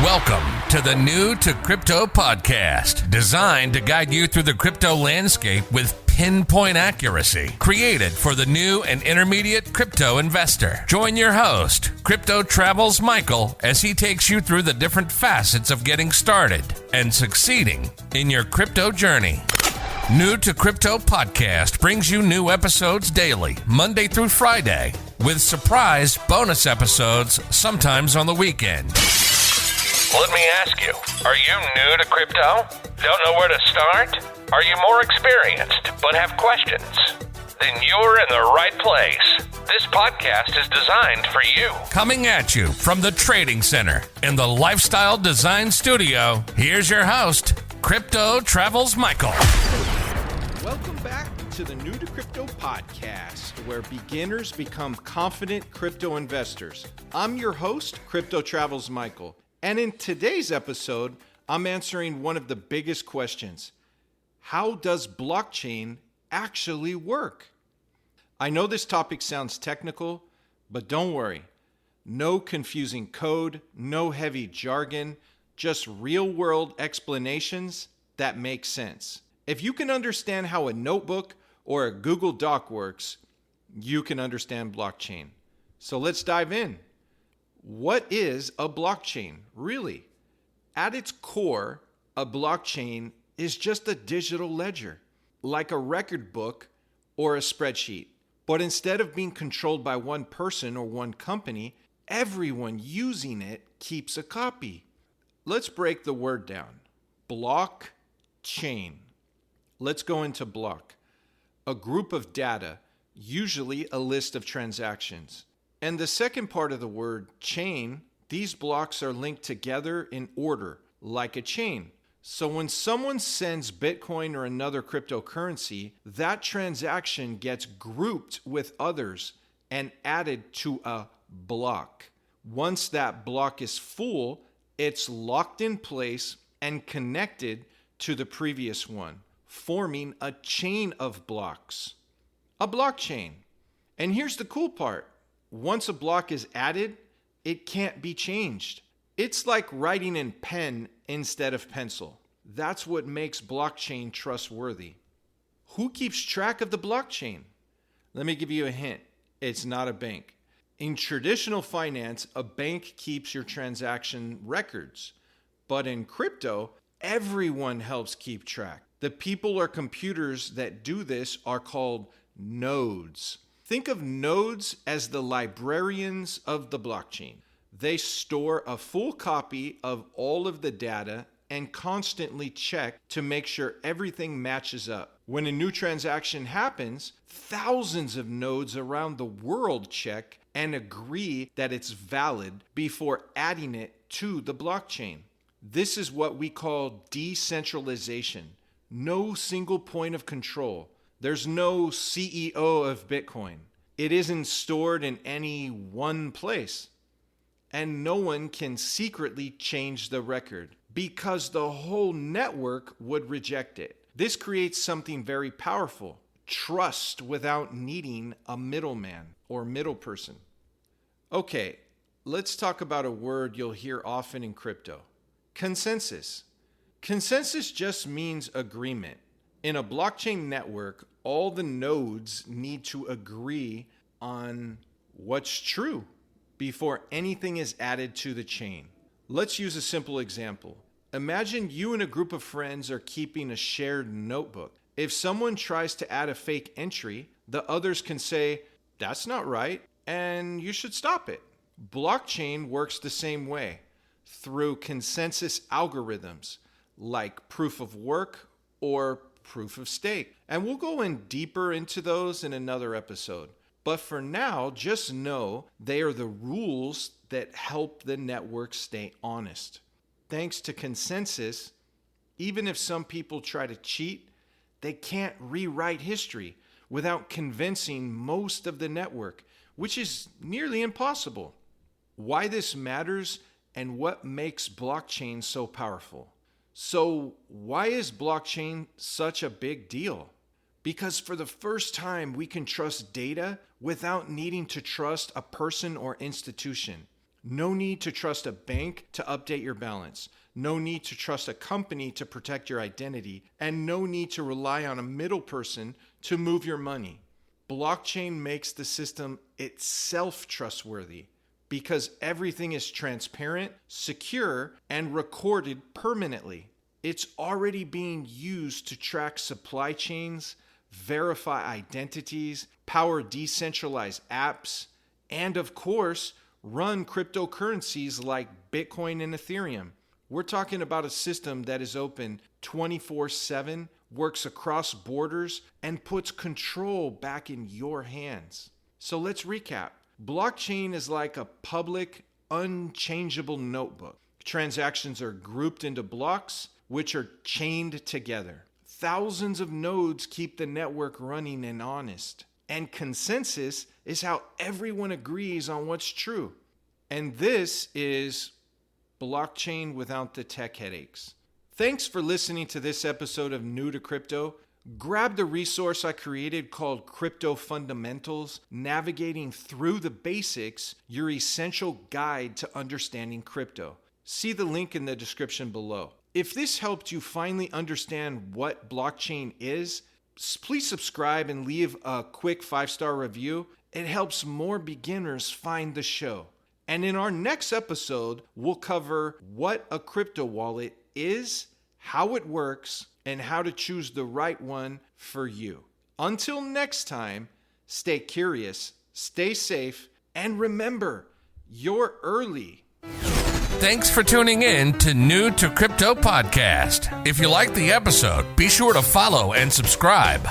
Welcome to the New to Crypto podcast, designed to guide you through the crypto landscape with pinpoint accuracy, created for the new and intermediate crypto investor. Join your host, Crypto Travels Michael, as he takes you through the different facets of getting started and succeeding in your crypto journey. New to Crypto podcast brings you new episodes daily, Monday through Friday, with surprise bonus episodes sometimes on the weekend. Let me ask you, are you new to crypto? Don't know where to start? Are you more experienced but have questions? Then you're in the right place. This podcast is designed for you. Coming at you from the Trading Center in the Lifestyle Design Studio, here's your host, Crypto Travels Michael. Welcome back to the New to Crypto podcast, where beginners become confident crypto investors. I'm your host, Crypto Travels Michael. And in today's episode, I'm answering one of the biggest questions. How does blockchain actually work? I know this topic sounds technical, but don't worry. No confusing code, no heavy jargon, just real-world explanations that make sense. If you can understand how a notebook or a Google Doc works, you can understand blockchain. So let's dive in. What is a blockchain, really? At its core, a blockchain is just a digital ledger, like a record book or a spreadsheet. But instead of being controlled by one person or one company, everyone using it keeps a copy. Let's break the word down. Blockchain. Let's go into block. A group of data, usually a list of transactions. And the second part of the word, chain, these blocks are linked together in order, like a chain. So when someone sends Bitcoin or another cryptocurrency, that transaction gets grouped with others and added to a block. Once that block is full, it's locked in place and connected to the previous one, forming a chain of blocks. A blockchain. And here's the cool part. Once a block is added, it can't be changed. It's like writing in pen instead of pencil. That's what makes blockchain trustworthy. Who keeps track of the blockchain? Let me give you a hint. It's not a bank. In traditional finance, a bank keeps your transaction records. But in crypto, everyone helps keep track. The people or computers that do this are called nodes. Think of nodes as the librarians of the blockchain. They store a full copy of all of the data and constantly check to make sure everything matches up. When a new transaction happens, thousands of nodes around the world check and agree that it's valid before adding it to the blockchain. This is what we call decentralization. No single point of control. There's no CEO of Bitcoin. It isn't stored in any one place. And no one can secretly change the record because the whole network would reject it. This creates something very powerful. Trust without needing a middleman or middle person. Okay, let's talk about a word you'll hear often in crypto. Consensus. Consensus just means agreement. In a blockchain network, all the nodes need to agree on what's true before anything is added to the chain. Let's use a simple example. Imagine you and a group of friends are keeping a shared notebook. If someone tries to add a fake entry, the others can say, "That's not right," and you should stop it. Blockchain works the same way through consensus algorithms like proof of work or proof of stake. And we'll go in deeper into those in another episode. But for now, just know they are the rules that help the network stay honest. Thanks to consensus, even if some people try to cheat, they can't rewrite history without convincing most of the network, which is nearly impossible. Why this matters and what makes blockchain so powerful. So why is blockchain such a big deal? Because for the first time, we can trust data without needing to trust a person or institution. No need to trust a bank to update your balance. No need to trust a company to protect your identity. And no need to rely on a middle person to move your money. Blockchain makes the system itself trustworthy because everything is transparent, secure, and recorded permanently. It's already being used to track supply chains, verify identities, power decentralized apps, and of course, run cryptocurrencies like Bitcoin and Ethereum. We're talking about a system that is open 24/7, works across borders, and puts control back in your hands. So let's recap. Blockchain is like a public, unchangeable notebook. Transactions are grouped into blocks, which are chained together. Thousands of nodes keep the network running and honest. And consensus is how everyone agrees on what's true. And this is blockchain without the tech headaches. Thanks for listening to this episode of New to Crypto. Grab the resource I created called Crypto Fundamentals, Navigating Through the Basics, your essential guide to understanding crypto. See the link in the description below. If this helped you finally understand what blockchain is, please subscribe and leave a quick 5-star review. It helps more beginners find the show. And in our next episode, we'll cover what a crypto wallet is, how it works, and how to choose the right one for you. Until next time, stay curious, stay safe, and remember, you're early. Thanks for tuning in to New to Crypto Podcast. If you liked the episode, be sure to follow and subscribe.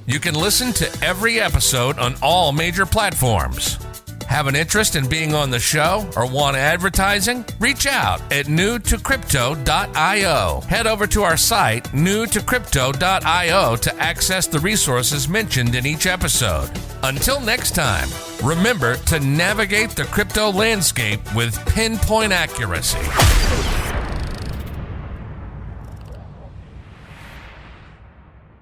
You can listen to every episode on all major platforms. Have an interest in being on the show or want advertising? Reach out at newtocrypto.io. Head over to our site, newtocrypto.io, to access the resources mentioned in each episode. Until next time, remember to navigate the crypto landscape with pinpoint accuracy.